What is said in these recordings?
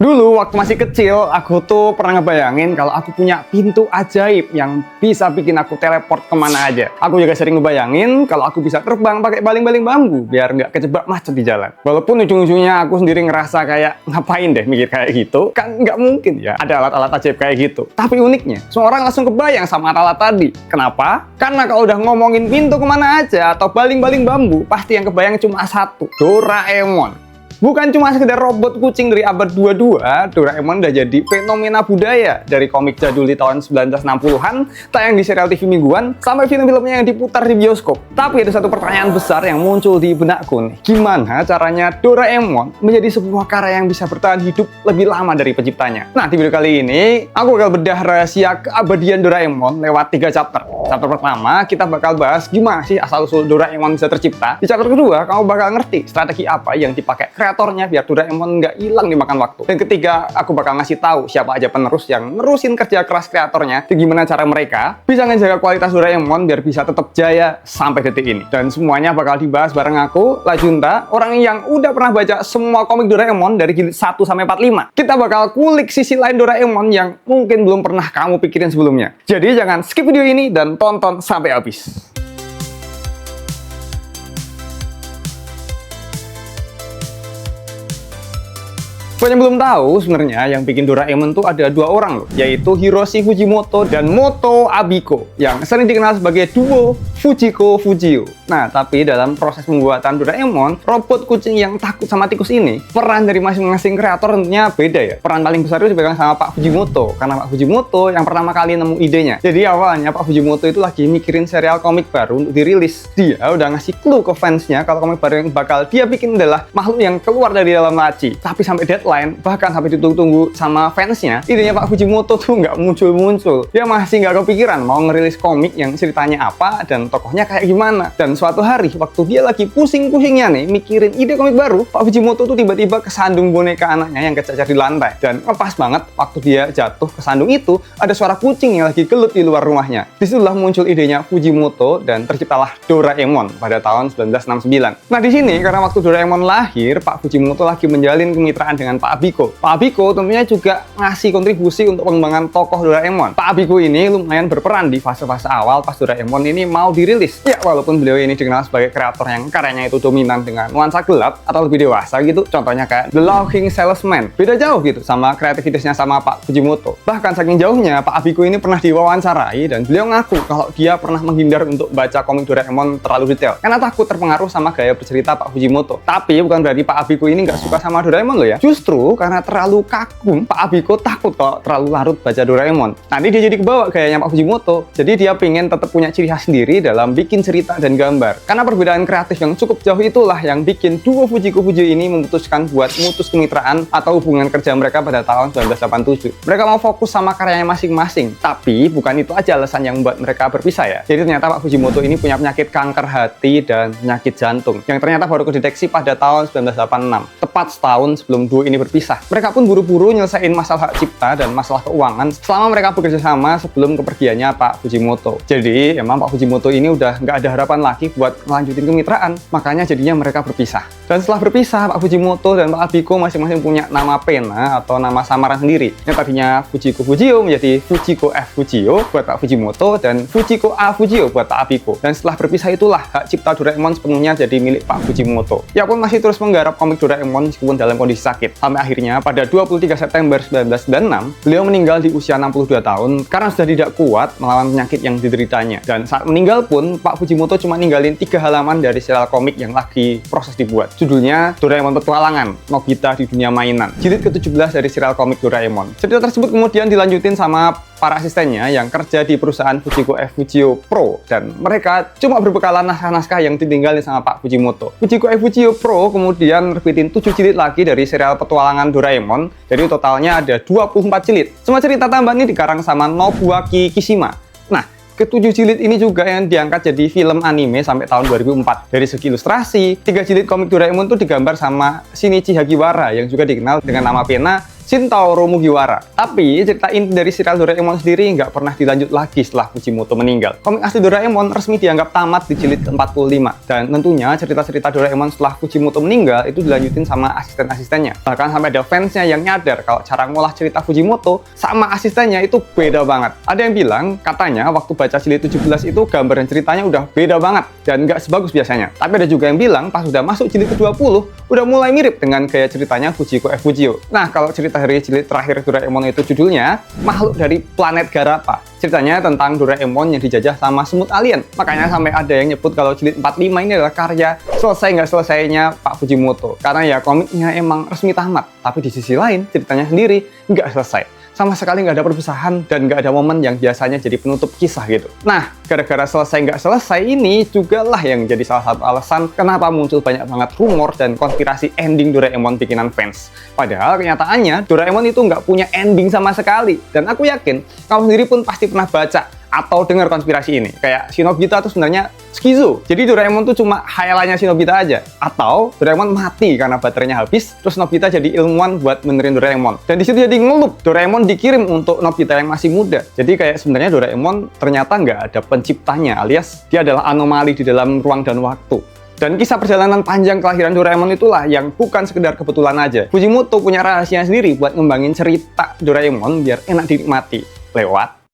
Dulu waktu masih kecil, aku tuh pernah ngebayangin kalau aku punya pintu ajaib yang bisa bikin aku teleport kemana aja. Aku juga sering ngebayangin kalau aku bisa terbang pakai baling-baling bambu biar nggak kejebak macet di jalan. Walaupun ujung-ujungnya aku sendiri ngerasa kayak ngapain deh mikir kayak gitu, kan nggak mungkin ya ada alat-alat ajaib kayak gitu. Tapi uniknya, semua orang langsung kebayang sama alat tadi. Kenapa? Karena kalau udah ngomongin pintu kemana aja atau baling-baling bambu, pasti yang kebayang cuma satu, Doraemon. Bukan cuma sekedar robot kucing dari abad 22, Doraemon udah jadi fenomena budaya dari komik jadul di tahun 1960-an, tayang di serial TV mingguan, sampai film-filmnya yang diputar di bioskop. Tapi ada satu pertanyaan besar yang muncul di benakku nih. Gimana caranya Doraemon menjadi sebuah karya yang bisa bertahan hidup lebih lama dari penciptanya? Nah, di video kali ini, aku bakal bedah rahasia keabadian Doraemon lewat 3 chapter. Chapter pertama, kita bakal bahas gimana sih asal-usul Doraemon bisa tercipta. Di chapter kedua, kamu bakal ngerti strategi apa yang dipakai kreatornya biar Doraemon nggak hilang dimakan waktu. Dan ketiga, aku bakal ngasih tahu siapa aja penerus yang nerusin kerja keras kreatornya, dan gimana cara mereka bisa ngejaga kualitas Doraemon biar bisa tetap jaya sampai detik ini. Dan semuanya bakal dibahas bareng aku, Lajunta, orang yang udah pernah baca semua komik Doraemon dari jilid 1 sampai 45. Kita bakal kulik sisi lain Doraemon yang mungkin belum pernah kamu pikirin sebelumnya. Jadi jangan skip video ini dan tonton sampai habis. Buat yang belum tahu, sebenarnya yang bikin Doraemon tuh ada 2 orang loh, yaitu Hiroshi Fujimoto dan Moto Abiko, yang sering dikenal sebagai duo Fujiko Fujio. Nah, tapi dalam proses pembuatan Doraemon, robot kucing yang takut sama tikus ini, peran dari masing-masing kreator tentunya beda ya. Peran paling besar itu dipegang sama Pak Fujimoto, karena Pak Fujimoto yang pertama kali nemu idenya. Jadi awalnya Pak Fujimoto itu lagi mikirin serial komik baru untuk dirilis. Dia udah ngasih clue ke fansnya kalau komik baru yang bakal dia bikin adalah makhluk yang keluar dari dalam laci. Tapi sampai deadline, bahkan sampai ditunggu-tunggu sama fansnya, idenya Pak Fujimoto tuh nggak muncul-muncul. Dia masih nggak kepikiran mau ngerilis komik yang ceritanya apa dan tokohnya kayak gimana. Dan suatu hari, waktu dia lagi pusing-pusingnya nih mikirin ide komik baru, Pak Fujimoto tuh tiba-tiba kesandung boneka anaknya yang kecacar di lantai. Dan pas banget waktu dia jatuh kesandung itu, ada suara kucing yang lagi gelut di luar rumahnya. Disitulah muncul idenya Fujimoto dan terciptalah Doraemon pada tahun 1969. Nah, di sini karena waktu Doraemon lahir, Pak Fujimoto lagi menjalin kemitraan dengan Pak Abiko. Pak Abiko tentunya juga ngasih kontribusi untuk pengembangan tokoh Doraemon. Pak Abiko ini lumayan berperan di fase-fase awal pas Doraemon ini mau dirilis. Ya, walaupun beliau ini dikenal sebagai kreator yang karyanya itu dominan dengan nuansa gelap atau lebih dewasa gitu. Contohnya kayak The Laughing Salesman. Beda jauh gitu sama kreativitasnya sama Pak Fujimoto. Bahkan saking jauhnya, Pak Abiko ini pernah diwawancarai dan beliau ngaku kalau dia pernah menghindar untuk baca komik Doraemon terlalu detail karena takut terpengaruh sama gaya bercerita Pak Fujimoto. Tapi bukan berarti Pak Abiko ini nggak suka sama Doraemon loh ya. Justru karena terlalu kagum, Pak Abiko takut kalau terlalu larut baca Doraemon. Nanti dia jadi kebawa gayanya Pak Fujimoto. Jadi dia pengen tetap punya ciri khas sendiri dalam bikin cerita dan gambar. Karena perbedaan kreatif yang cukup jauh itulah yang bikin duo Fujiko Fujio ini memutuskan buat mutus kemitraan atau hubungan kerja mereka pada tahun 1987. Mereka mau fokus sama karyanya masing-masing. Tapi bukan itu aja alasan yang membuat mereka berpisah ya. Jadi ternyata Pak Fujimoto ini punya penyakit kanker hati dan penyakit jantung yang ternyata baru kedeteksi pada tahun 1986. Tepat setahun sebelum duo ini berpisah. Mereka pun buru-buru nyelesain masalah hak cipta dan masalah keuangan selama mereka bekerja sama sebelum kepergiannya Pak Fujimoto. Jadi emang Pak Fujimoto ini udah nggak ada harapan lagi buat melanjutin kemitraan, makanya jadinya mereka berpisah. Dan setelah berpisah, Pak Fujimoto dan Pak Abiko masing-masing punya nama pena atau nama samaran sendiri. Yang tadinya Fujiko Fujio menjadi Fujiko F Fujio buat Pak Fujimoto dan Fujiko A Fujio buat Pak Abiko. Dan setelah berpisah itulah hak cipta Doraemon sepenuhnya jadi milik Pak Fujimoto. Ia pun masih terus menggarap komik Doraemon meskipun dalam kondisi sakit. Sampai akhirnya pada 23 September 1996, beliau meninggal di usia 62 tahun karena sudah tidak kuat melawan penyakit yang dideritanya. Dan saat meninggal pun, Pak Fujimoto cuma ninggalin 3 halaman dari serial komik yang lagi proses dibuat. Judulnya Doraemon Petualangan, Nobita di Dunia Mainan. Jilid ke-17 dari serial komik Doraemon. Cerita tersebut kemudian dilanjutin sama para asistennya yang kerja di perusahaan Fujiko F Fujio Pro, dan mereka cuma berbekalan naskah-naskah yang ditinggalin sama Pak Fujimoto. Fujiko F Fujio Pro kemudian nerbitin 7 jilid lagi dari serial petualangan Doraemon, jadi totalnya ada 24 jilid. Semua cerita tambahan ini dikarang sama Nobuaki Kishima. Nah, ke-7 jilid ini juga yang diangkat jadi film anime sampai tahun 2004. Dari segi ilustrasi, 3 jilid komik Doraemon itu digambar sama Shinichi Hagiwara yang juga dikenal dengan nama pena Shintaro Mugiwara. Tapi cerita inti dari serial Doraemon sendiri nggak pernah dilanjut lagi setelah Fujimoto meninggal. Komik asli Doraemon resmi dianggap tamat di jilid ke-45, dan tentunya cerita-cerita Doraemon setelah Fujimoto meninggal itu dilanjutin sama asisten-asistennya. Bahkan sampai ada fansnya yang nyadar kalau cara ngolah cerita Fujimoto sama asistennya itu beda banget. Ada yang bilang katanya waktu baca jilid 17 itu gambar dan ceritanya udah beda banget dan nggak sebagus biasanya. Tapi ada juga yang bilang pas udah masuk jilid ke-20 udah mulai mirip dengan gaya ceritanya Fujiko F. Fujio. Nah, kalau cerita dari jilid terakhir Doraemon itu judulnya Makhluk dari Planet Garapa. Ceritanya tentang Doraemon yang dijajah sama semut alien. Makanya sampai ada yang nyebut kalau jilid 45 ini adalah karya selesai nggak selesainya Pak Fujimoto. Karena ya komiknya emang resmi tamat. Tapi di sisi lain ceritanya sendiri nggak selesai. Sama sekali nggak ada perpisahan dan nggak ada momen yang biasanya jadi penutup kisah gitu. Nah, gara-gara selesai nggak selesai ini juga lah yang jadi salah satu alasan kenapa muncul banyak banget rumor dan konspirasi ending Doraemon bikinan fans. Padahal kenyataannya Doraemon itu nggak punya ending sama sekali. Dan aku yakin kamu sendiri pun pasti pernah baca atau dengar konspirasi ini. Kayak si Nobita tuh sebenarnya skizo. Jadi Doraemon tuh cuma khayalannya si Nobita aja. Atau Doraemon mati karena baterainya habis, terus Nobita jadi ilmuwan buat benerin Doraemon. Dan di situ jadi ngelup. Doraemon dikirim untuk Nobita yang masih muda. Jadi kayak sebenarnya Doraemon ternyata nggak ada penciptanya, alias dia adalah anomali di dalam ruang dan waktu. Dan kisah perjalanan panjang kelahiran Doraemon itulah yang bukan sekedar kebetulan aja. Fujimoto punya rahasia sendiri buat ngembangin cerita Doraemon biar enak dinikmati. Lewat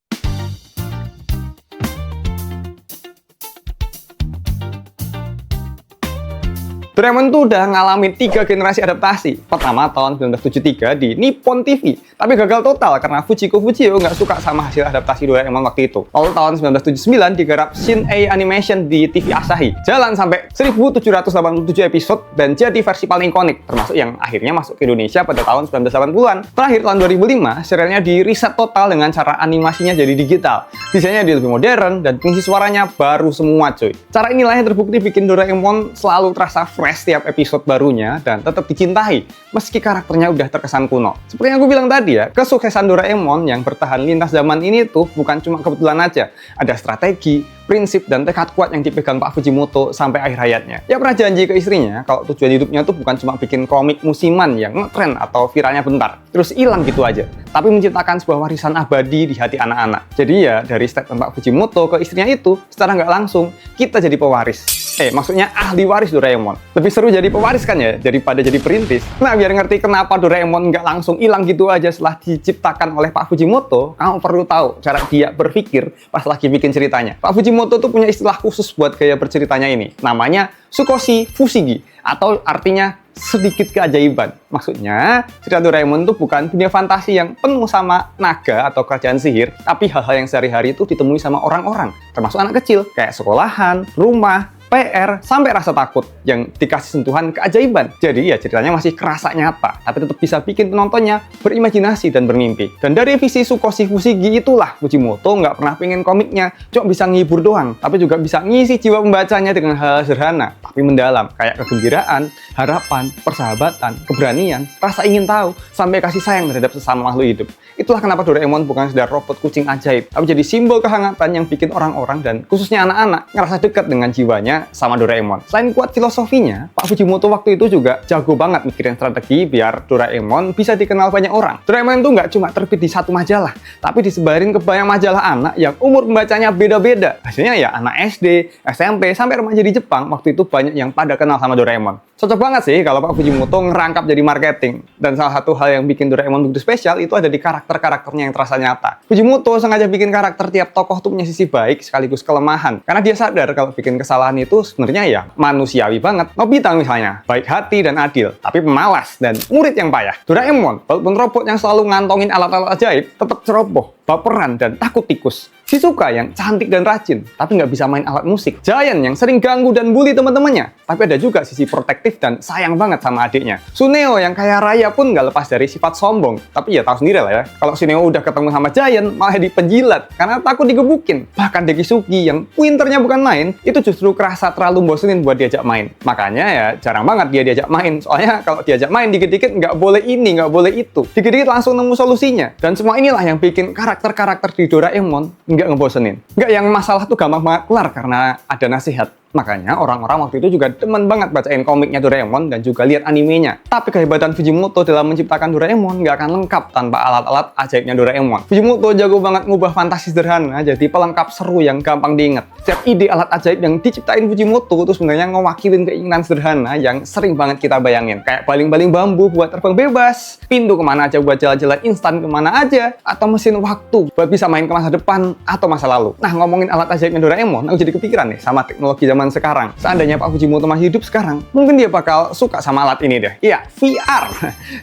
Doraemon tuh udah ngalamin 3 generasi adaptasi. Pertama tahun 1973 di Nippon TV, tapi gagal total karena Fujiko Fujio nggak suka sama hasil adaptasi Doraemon waktu itu. Lalu tahun 1979 digarap Shin-Ei Animation di TV Asahi. Jalan sampai 1787 episode dan jadi versi paling ikonik, termasuk yang akhirnya masuk ke Indonesia pada tahun 1980-an. Terakhir tahun 2005, serialnya di reset total dengan cara animasinya jadi digital. Desainnya jadi lebih modern dan fungsi suaranya baru semua cuy. Cara inilah yang terbukti bikin Doraemon selalu terasa fresh setiap episode barunya dan tetap dicintai meski karakternya udah terkesan kuno. Seperti yang aku bilang tadi ya, kesuksesan Doraemon yang bertahan lintas zaman ini tuh bukan cuma kebetulan aja. Ada strategi, prinsip, dan tekad kuat yang dipegang Pak Fujimoto sampai akhir hayatnya. Dia pernah janji ke istrinya kalau tujuan hidupnya tuh bukan cuma bikin komik musiman yang ngetren atau viralnya bentar, terus hilang gitu aja, tapi menciptakan sebuah warisan abadi di hati anak-anak. Jadi ya dari statement Pak Fujimoto ke istrinya itu, secara nggak langsung kita jadi pewaris. Maksudnya ahli waris Doraemon. Lebih seru jadi pewaris kan ya, daripada jadi perintis. Nah, biar ngerti kenapa Doraemon nggak langsung hilang gitu aja setelah diciptakan oleh Pak Fujimoto, kamu perlu tahu cara dia berpikir pas lagi bikin ceritanya. Pak Fujimoto tuh punya istilah khusus buat gaya berceritanya ini. Namanya Sukoshi Fushigi, atau artinya sedikit keajaiban. Maksudnya, cerita Doraemon itu bukan dunia fantasi yang penuh sama naga atau kerajaan sihir, tapi hal-hal yang sehari-hari itu ditemui sama orang-orang, termasuk anak kecil, kayak sekolahan, rumah, PR, sampai rasa takut yang dikasih sentuhan keajaiban. Jadi ya ceritanya masih kerasa nyata, tapi tetap bisa bikin penontonnya berimajinasi dan bermimpi. Dan dari visi Sukoshi Fushigi itulah Fujimoto nggak pernah pengen komiknya cuma bisa ngehibur doang, tapi juga bisa ngisi jiwa pembacanya dengan hal sederhana, tapi mendalam, kayak kegembiraan, harapan, persahabatan, keberanian, rasa ingin tahu, sampai kasih sayang terhadap sesama makhluk hidup. Itulah kenapa Doraemon bukan sekedar robot kucing ajaib, tapi jadi simbol kehangatan yang bikin orang-orang dan khususnya anak-anak ngerasa dekat dengan jiwanya sama Doraemon. Selain kuat filosofinya, Pak Fujimoto waktu itu juga jago banget mikirin strategi biar Doraemon bisa dikenal banyak orang. Doraemon itu nggak cuma terbit di satu majalah, tapi disebarin ke banyak majalah anak yang umur pembacanya beda-beda. Hasilnya ya anak SD, SMP, sampai remaja di Jepang waktu itu banyak yang pada kenal sama Doraemon. Cocok banget sih kalau Pak Fujimoto ngerangkap jadi marketing. Dan salah satu hal yang bikin Doraemon begitu spesial itu ada di karakter-karakternya yang terasa nyata. Fujimoto sengaja bikin karakter tiap tokoh tuh punya sisi baik sekaligus kelemahan. Karena dia sadar kalau bikin kesalahan itu sebenarnya ya manusiawi banget. Nobita misalnya, baik hati dan adil, tapi pemalas dan murid yang payah. Doraemon, walaupun robot yang selalu ngantongin alat-alat ajaib, tetap ceroboh, baperan, dan takut tikus. Shizuka yang cantik dan rajin, tapi nggak bisa main alat musik. Giant yang sering ganggu dan bully teman-temannya, tapi ada juga sisi protektif dan sayang banget sama adiknya. Suneo yang kaya raya pun nggak lepas dari sifat sombong, tapi ya tahu sendiri lah ya, kalau Suneo udah ketemu sama Giant, malah dipenjilat karena takut digebukin. Bahkan Dekisugi yang pinternya bukan main, itu justru kerasa terlalu bosenin buat diajak main. Makanya ya jarang banget dia diajak main, soalnya kalau diajak main dikit-dikit nggak boleh ini, nggak boleh itu. Dikit-dikit langsung nemu solusinya. Dan semua inilah yang bikin karakter-karakter di Doraemon nggak ngebosenin. Nggak yang masalah tuh gampang banget kelar karena ada nasihat. Makanya orang-orang waktu itu juga demen banget bacain komiknya Doraemon dan juga lihat animenya. Tapi kehebatan Fujimoto dalam menciptakan Doraemon nggak akan lengkap tanpa alat-alat ajaibnya Doraemon. Fujimoto jago banget ngubah fantasi sederhana jadi pelengkap seru yang gampang diingat. Setiap ide alat ajaib yang diciptain Fujimoto itu sebenarnya ngewakilin keinginan sederhana yang sering banget kita bayangin. Kayak baling-baling bambu buat terbang bebas, pintu kemana aja buat jalan-jalan instan kemana aja, atau mesin waktu buat bisa main ke masa depan atau masa lalu. Nah, ngomongin alat ajaibnya Doraemon, aku jadi kepikiran nih sama teknologi zaman sekarang. Seandainya Pak Fujimoto masih hidup sekarang, mungkin dia bakal suka sama alat ini deh. Iya, VR.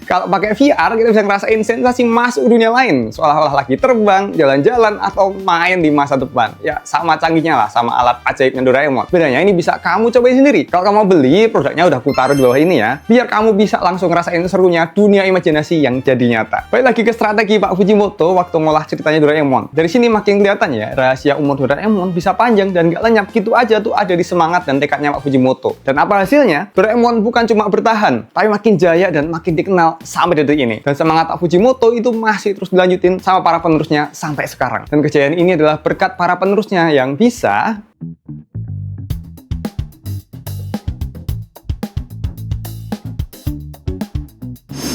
Kalau pakai VR, kita bisa ngerasain sensasi masuk dunia lain, seolah-olah lagi terbang, jalan-jalan, atau main di masa depan. Ya, sama canggihnya lah sama alat ajaibnya Doraemon. Bedanya ini bisa kamu cobain sendiri. Kalau kamu mau beli, produknya udah kutaruh di bawah ini ya, biar kamu bisa langsung ngerasain serunya dunia imajinasi yang jadi nyata. Balik lagi ke strategi Pak Fujimoto waktu ngolah ceritanya Doraemon. Dari sini makin kelihatan ya, rahasia umur Doraemon bisa panjang dan gak lenyap gitu aja tuh ada di semangat dan tekadnya Pak Fujimoto. Dan apa hasilnya? Doraemon bukan cuma bertahan, tapi makin jaya dan makin dikenal sampai detik ini. Dan semangat Pak Fujimoto itu masih terus dilanjutin sama para penerusnya sampai sekarang. Dan kejayaan ini adalah berkat para penerusnya yang bisa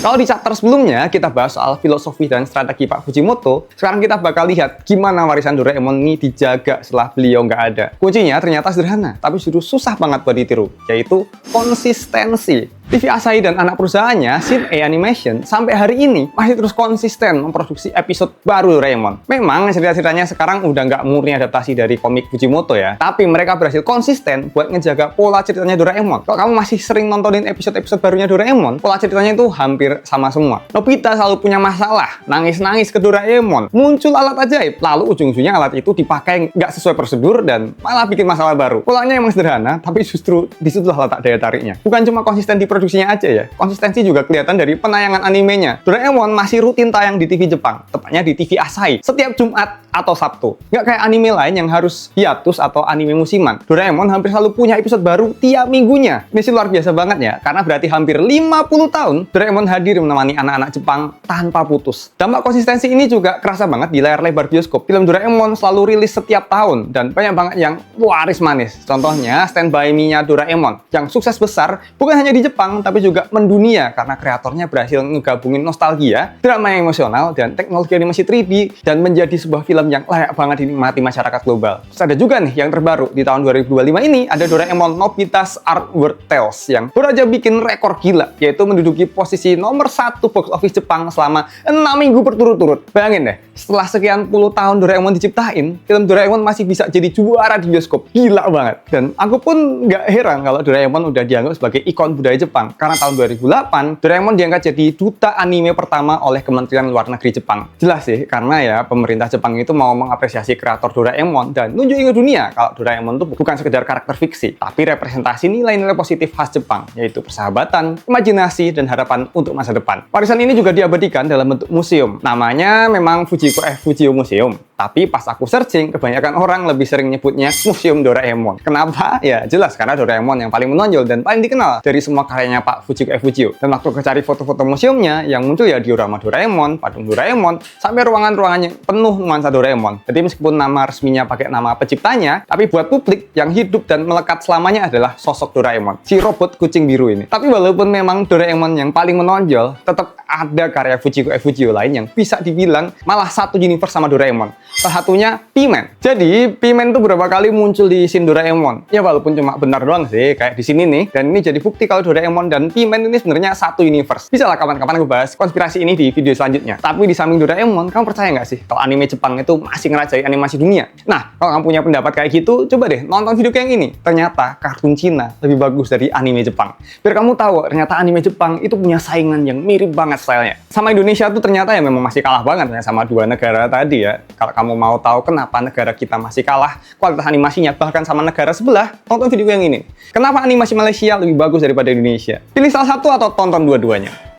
kalau di chapter sebelumnya kita bahas soal filosofi dan strategi Pak Fujimoto, sekarang kita bakal lihat gimana warisan Doraemon ini dijaga setelah beliau nggak ada. Kuncinya ternyata sederhana, tapi justru susah banget buat ditiru, yaitu konsistensi. TV Asahi dan anak perusahaannya, Shin-Ei Animation, sampai hari ini masih terus konsisten memproduksi episode baru Doraemon. Memang cerita-ceritanya sekarang udah nggak murni adaptasi dari komik Fujimoto ya, tapi mereka berhasil konsisten buat ngejaga pola ceritanya Doraemon. Kalau kamu masih sering nontonin episode-episode barunya Doraemon, pola ceritanya itu hampir sama semua. Nobita selalu punya masalah, nangis-nangis ke Doraemon, muncul alat ajaib, lalu ujung-ujungnya alat itu dipakai nggak sesuai prosedur dan malah bikin masalah baru. Polanya emang sederhana, tapi justru disitulah letak daya tariknya. Bukan cuma konsisten di produksinya aja ya, konsistensi juga kelihatan dari penayangan animenya. Doraemon masih rutin tayang di TV Jepang, tepatnya di TV Asahi, setiap Jumat atau Sabtu. Nggak kayak anime lain yang harus hiatus atau anime musiman. Doraemon hampir selalu punya episode baru tiap minggunya. Ini sih luar biasa banget ya, karena berarti hampir 50 tahun Doraemon hadir menemani anak-anak Jepang tanpa putus. Dampak konsistensi ini juga kerasa banget di layar lebar bioskop. Film Doraemon selalu rilis setiap tahun dan banyak banget yang waris manis. Contohnya Stand By Me-nya Doraemon yang sukses besar bukan hanya di Jepang tapi juga mendunia karena kreatornya berhasil ngegabungin nostalgia, drama yang emosional, dan teknologi animasi 3D dan menjadi sebuah film yang layak banget dinikmati masyarakat global. Terus ada juga nih yang terbaru di tahun 2025 ini ada Doraemon Nobita's Art World Tales yang baru aja bikin rekor gila, yaitu menduduki posisi nomor 1 box office Jepang selama 6 minggu berturut-turut. Bayangin deh, setelah sekian puluh tahun Doraemon diciptain, film Doraemon masih bisa jadi juara di bioskop. Gila banget. Dan aku pun nggak heran kalau Doraemon udah dianggap sebagai ikon budaya Jepang. Karena tahun 2008, Doraemon diangkat jadi duta anime pertama oleh Kementerian Luar Negeri Jepang. Jelas sih, karena ya pemerintah Jepang itu mau mengapresiasi kreator Doraemon dan nunjukin ke dunia kalau Doraemon itu bukan sekedar karakter fiksi, tapi representasi nilai-nilai positif khas Jepang, yaitu persahabatan, imajinasi, dan harapan untuk masa depan. Warisan ini juga diabadikan dalam bentuk museum. Namanya memang Fujio Museum. Tapi pas aku searching, kebanyakan orang lebih sering nyebutnya Museum Doraemon. Kenapa? Ya jelas, karena Doraemon yang paling menonjol dan paling dikenal dari semua karyanya Pak Fujio. Dan waktu aku cari foto-foto museumnya, yang muncul ya diorama Doraemon, patung Doraemon, sampai ruangan-ruangan yang penuh nuansa Doraemon. Jadi meskipun nama resminya pakai nama penciptanya, tapi buat publik yang hidup dan melekat selamanya adalah sosok Doraemon, si robot kucing biru ini. Tapi walaupun memang Doraemon yang paling menonjol, tetap ada karya Fujio lain yang bisa dibilang malah satu universe sama Doraemon. Salah satunya P-Man. Jadi P-Man tuh beberapa kali muncul di Shin Doraemon. Ya walaupun cuma bentar doang sih, kayak di sini nih. Dan ini jadi bukti kalau Doraemon dan P-Man ini sebenarnya satu universe. Bisa lah kapan-kapan aku bahas konspirasi ini di video selanjutnya. Tapi di samping Doraemon, kamu percaya nggak sih kalau anime Jepang itu masih ngerajai animasi dunia? Nah, kalau kamu punya pendapat kayak gitu, coba deh nonton video yang ini. Ternyata kartun Cina lebih bagus dari anime Jepang. Biar kamu tahu, ternyata anime Jepang itu punya saingan yang mirip banget stylenya. Sama Indonesia tuh ternyata ya memang masih kalah banget ya sama dua negara tadi ya. Kalau kamu mau tahu kenapa negara kita masih kalah kualitas animasinya bahkan sama negara sebelah, tonton video yang ini. Kenapa animasi Malaysia lebih bagus daripada Indonesia? Pilih salah satu atau tonton dua-duanya.